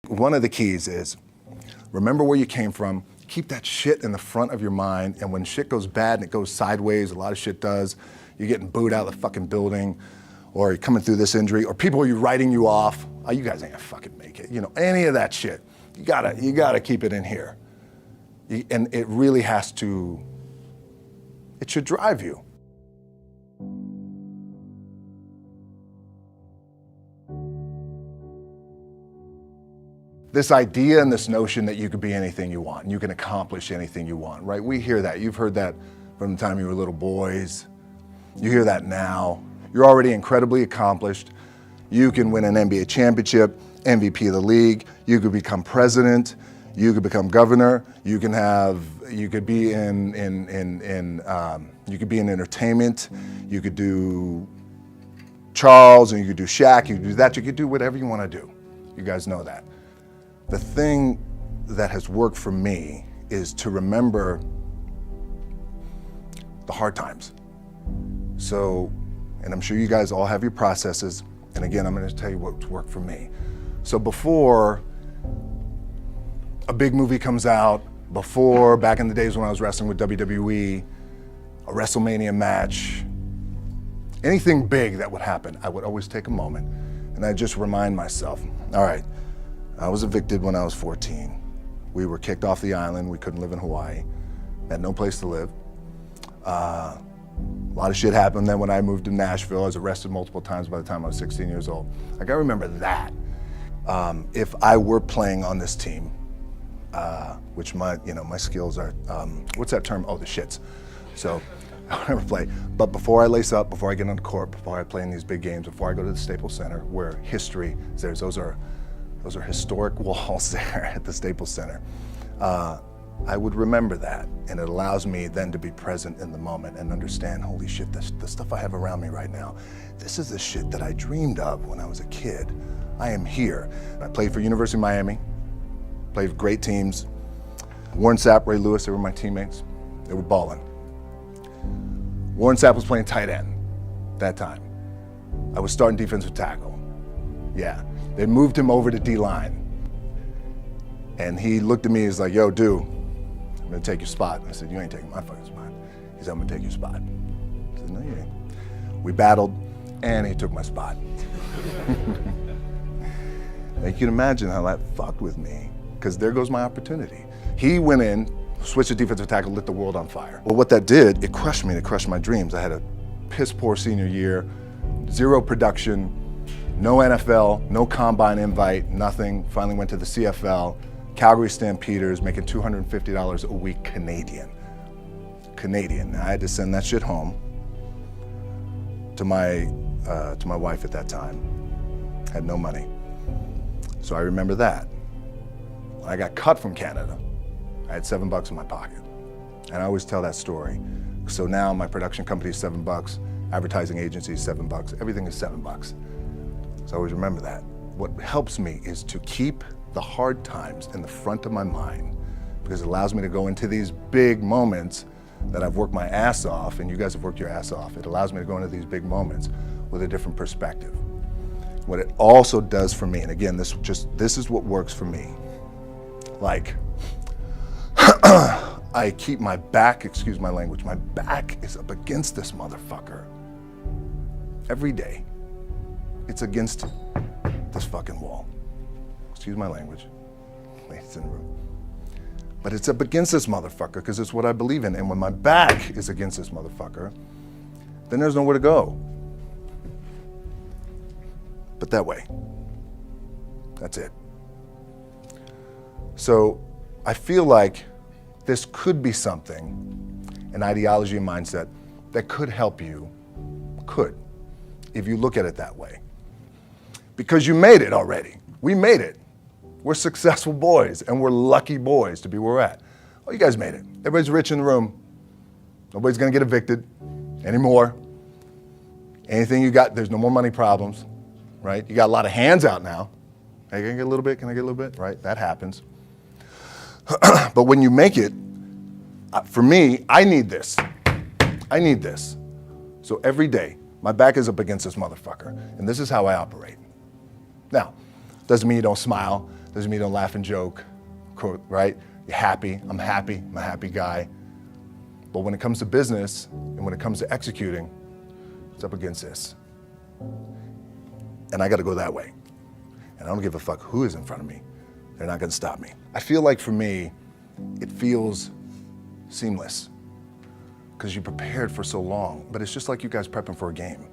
One of the keys is remember where you came from, keep that shit in the front of your mind, and when shit goes bad and it goes sideways, a lot of shit does, you're getting booed out of the fucking building, or you're coming through this injury, or people are writing you off, oh, you guys ain't gonna fucking make it, any of that shit. You gotta keep it in here. And it really has to, it should drive you. This idea and this notion that you could be anything you want, and you can accomplish anything you want, right? We hear that. You've heard that from the time you were little boys. You hear that now. You're already incredibly accomplished. You can win an NBA championship, MVP of the league. You could become president. You could become governor. You could be in entertainment. You could do Charles, and you could do Shaq. You could do that. You could do whatever you want to do. You guys know that. The thing that has worked for me is to remember the hard times. So, and I'm sure you guys all have your processes, and again, I'm gonna tell you what's worked for me. So before a big movie comes out, back in the days when I was wrestling with WWE, a WrestleMania match, anything big that would happen, I would always take a moment and I'd just remind myself, all right, I was evicted when I was 14. We were kicked off the island. We couldn't live in Hawaii. Had no place to live. A lot of shit happened. Then when I moved to Nashville, I was arrested multiple times by the time I was 16 years old. I gotta remember that. If I were playing on this team, which my skills are, what's that term? Oh, the shits. So I would never play. But before I lace up, before I get on the court, before I play in these big games, before I go to the Staples Center, where history is there, those are historic walls there at the Staples Center. I would remember that, and it allows me then to be present in the moment and understand, holy shit, the stuff I have around me right now, this is the shit that I dreamed of when I was a kid. I am here. I played for University of Miami, played for great teams. Warren Sapp, Ray Lewis, they were my teammates. They were balling. Warren Sapp was playing tight end that time. I was starting defensive tackle. Yeah. They moved him over to D-line. And he looked at me, he's like, yo, dude, I'm gonna take your spot. I said, you ain't taking my fucking spot. He said, I'm gonna take your spot. I said, no, you ain't. We battled, and he took my spot. Now you can imagine how that fucked with me, because there goes my opportunity. He went in, switched to defensive tackle, lit the world on fire. Well, what that did, it crushed me, it crushed my dreams. I had a piss poor senior year, zero production, no NFL, no combine invite, nothing. Finally went to the CFL, Calgary Stampeders, making $250 a week Canadian. Now, I had to send that shit home to my wife at that time. Had no money. So I remember that. When I got cut from Canada, I had $7 in my pocket. And I always tell that story. So now my production company is $7, advertising agency is $7, everything is $7. So I always remember that. What helps me is to keep the hard times in the front of my mind, because it allows me to go into these big moments that I've worked my ass off, and you guys have worked your ass off. It allows me to go into these big moments with a different perspective. What it also does for me, and again, this is what works for me. Like, I keep my back, excuse my language, my back is up against this motherfucker every day. It's against this fucking wall. Excuse my language, ladies in the room. But it's up against this motherfucker because it's what I believe in. And when my back is against this motherfucker, then there's nowhere to go. But that way. That's it. So I feel like this could be something, an ideology and mindset that could help you, if you look at it that way. Because you made it already. We made it. We're successful boys, and we're lucky boys to be where we're at. Oh, you guys made it. Everybody's rich in the room. Nobody's gonna get evicted anymore. Anything you got, there's no more money problems, right? You got a lot of hands out now. Hey, can I get a little bit? Can I get a little bit? Right, that happens. But when you make it, for me, I need this. I need this. So every day, my back is up against this motherfucker, and this is how I operate. Now, doesn't mean you don't smile, Doesn't mean you don't laugh and joke, right? You're happy, I'm a happy guy. But when it comes to business and when it comes to executing, it's up against this. And I gotta go that way. And I don't give a fuck who is in front of me. They're not gonna stop me. I feel like for me, it feels seamless because you prepared for so long, but it's just like you guys prepping for a game.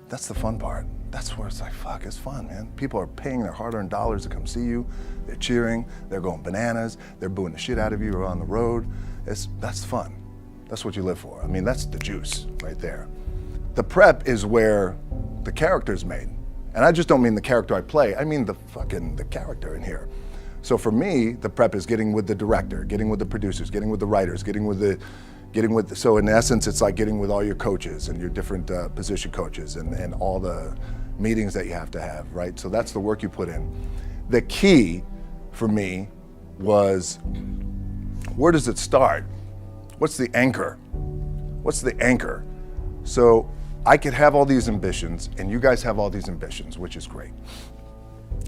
That's the fun part. That's where it's like, fuck, it's fun, man. People are paying their hard-earned dollars to come see you. They're cheering, they're going bananas, they're booing the shit out of you or on the road. That's fun. That's what you live for. I mean, that's the juice right there. The prep is where the character's made. And I just don't mean the character I play, I mean the character in here. So for me, the prep is getting with the director, getting with the producers, getting with the writers, so in essence, it's like getting with all your coaches and your different position coaches and all the meetings that you have to have, right? So that's the work you put in. The key for me was, where does it start? What's the anchor? What's the anchor? So I could have all these ambitions and you guys have all these ambitions, which is great.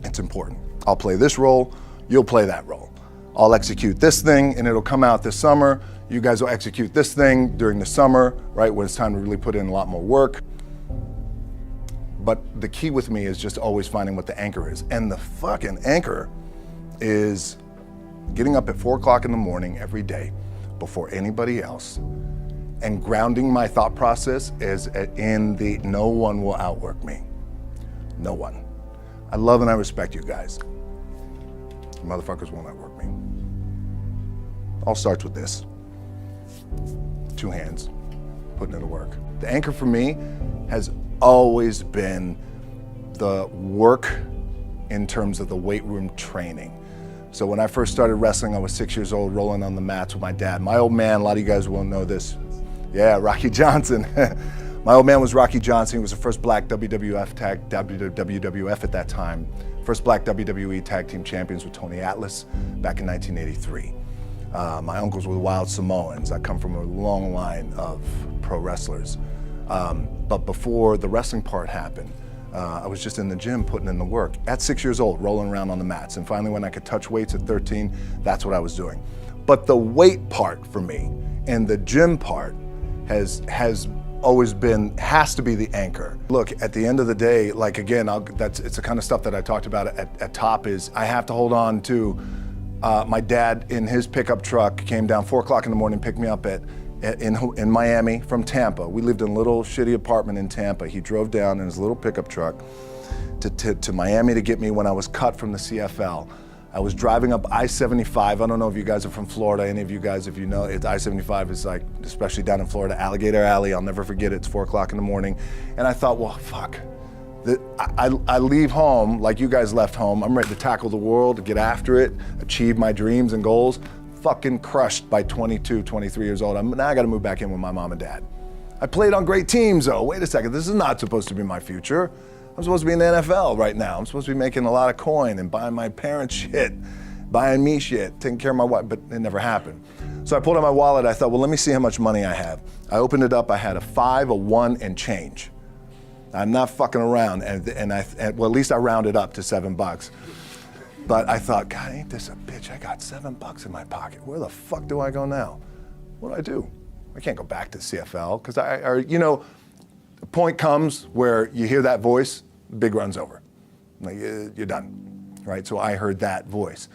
It's important. I'll play this role, you'll play that role. I'll execute this thing and it'll come out this summer. You guys will execute this thing during the summer, right? When it's time to really put in a lot more work. But the key with me is just always finding what the anchor is. And the fucking anchor is getting up at 4 o'clock in the morning every day before anybody else and grounding my thought process is in the no one will outwork me. No one. I love and I respect you guys. You motherfuckers won't outwork me. All starts with this. 2 hands, putting in the work. The anchor for me has always been the work in terms of the weight room training. So when I first started wrestling, I was 6 years old, rolling on the mats with my dad. My old man, a lot of you guys won't know this. Yeah, Rocky Johnson. My old man was Rocky Johnson. He was the first black WWF at that time. First black WWE tag team champions with Tony Atlas back in 1983. My uncles were the Wild Samoans. I come from a long line of pro wrestlers. But before the wrestling part happened, I was just in the gym putting in the work at 6 years old, rolling around on the mats. And finally, when I could touch weights at 13, that's what I was doing. But the weight part for me and the gym part has always been, has to be the anchor. Look, at the end of the day, like again, it's the kind of stuff that I talked about at top is I have to hold on to my dad in his pickup truck came down 4 o'clock in the morning, picked me up in Miami from Tampa. We lived in a little shitty apartment in Tampa. He drove down in his little pickup truck to Miami to get me when I was cut from the CFL. I was driving up I-75. I don't know if you guys are from Florida, any of you guys, if you know, I-75 is like, especially down in Florida, Alligator Alley. I'll never forget it. It's 4 o'clock in the morning. And I thought, well, fuck. I leave home like you guys left home. I'm ready to tackle the world, to get after it, achieve my dreams and goals. Fucking crushed by 22, 23 years old. Now I gotta move back in with my mom and dad. I played on great teams though. Wait a second, this is not supposed to be my future. I'm supposed to be in the NFL right now. I'm supposed to be making a lot of coin and buying my parents shit, buying me shit, taking care of my wife, but it never happened. So I pulled out my wallet, I thought, well, let me see how much money I have. I opened it up, I had a 5, a 1, and change. I'm not fucking around, and well, at least I rounded up to $7. But I thought, God, ain't this a bitch? I got $7 in my pocket. Where the fuck do I go now? What do I do? I can't go back to CFL, because the point comes where you hear that voice, the big run's over. Like, you're done, right? So I heard that voice.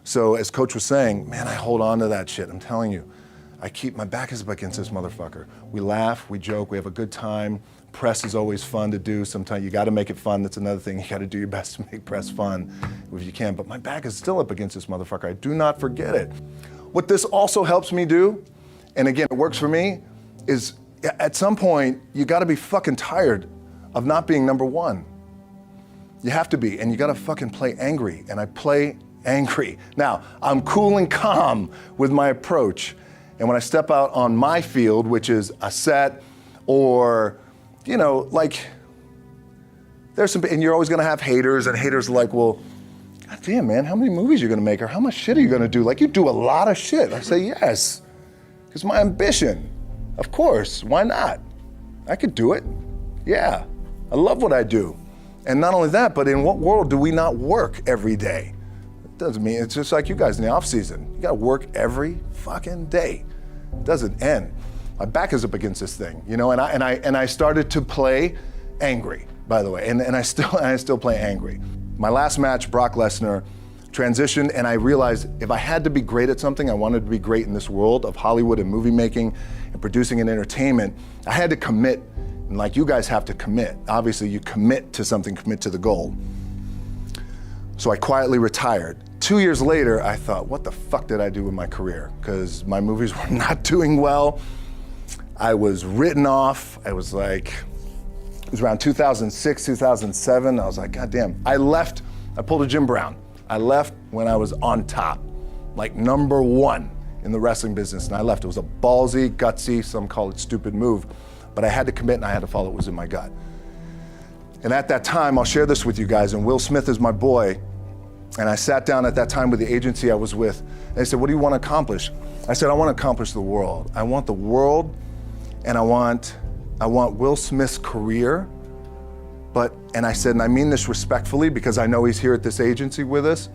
So as Coach was saying, man, I hold on to that shit, I'm telling you. My back is up against this motherfucker. We laugh, we joke, we have a good time. Press is always fun to do. Sometimes you gotta make it fun. That's another thing. You gotta do your best to make press fun if you can. But my back is still up against this motherfucker. I do not forget it. What this also helps me do, and again, it works for me, is at some point, you gotta be fucking tired of not being number one. You have to be, and you gotta fucking play angry, and I play angry. Now, I'm cool and calm with my approach, and when I step out on my field, which is a set, or, you know, like, there's some, and you're always gonna have haters, and haters are like, well, God damn, man, how many movies are you gonna make, or how much shit are you gonna do? Like, you do a lot of shit. I say, yes, it's my ambition. Of course, why not? I could do it. Yeah, I love what I do. And not only that, but in what world do we not work every day? doesn't mean, it's just like you guys in the off season. You gotta work every fucking day. It doesn't end. My back is up against this thing, you know, and I started to play angry, by the way, and I still play angry. My last match, Brock Lesnar, transitioned, and I realized if I had to be great at something, I wanted to be great in this world of Hollywood and movie making and producing and entertainment, I had to commit, and like you guys have to commit. Obviously, you commit to something, commit to the goal. So I quietly retired. 2 years later, I thought, what the fuck did I do with my career? Because my movies were not doing well. I was written off. I was like, it was around 2006, 2007. I was like, God damn. I left, I pulled a Jim Brown. I left when I was on top, like #1 in the wrestling business, and I left. It was a ballsy, gutsy, some call it stupid move, but I had to commit and I had to follow what was in my gut. And at that time, I'll share this with you guys, and Will Smith is my boy, and I sat down at that time with the agency I was with, and they said, what do you want to accomplish? I said, I want to accomplish the world. I want the world, and I want Will Smith's career, and I said, and I mean this respectfully because I know he's here at this agency with us,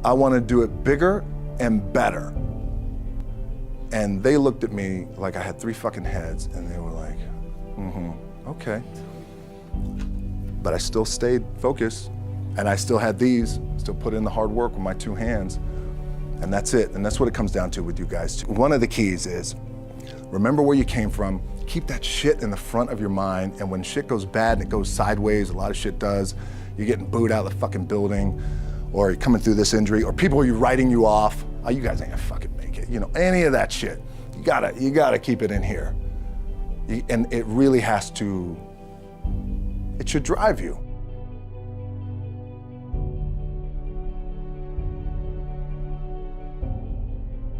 I want to do it bigger and better. And they looked at me like I had 3 fucking heads, and they were like, okay. But I still stayed focused, and I still had these, still put in the hard work with my 2 hands, and that's it. And that's what it comes down to with you guys too. One of the keys is, remember where you came from, keep that shit in the front of your mind, and when shit goes bad and it goes sideways, a lot of shit does, you're getting booed out of the fucking building, or you're coming through this injury, or people are writing you off, oh, you guys ain't gonna fucking make it, you know, any of that shit. You gotta keep it in here. And it really has to, it should drive you.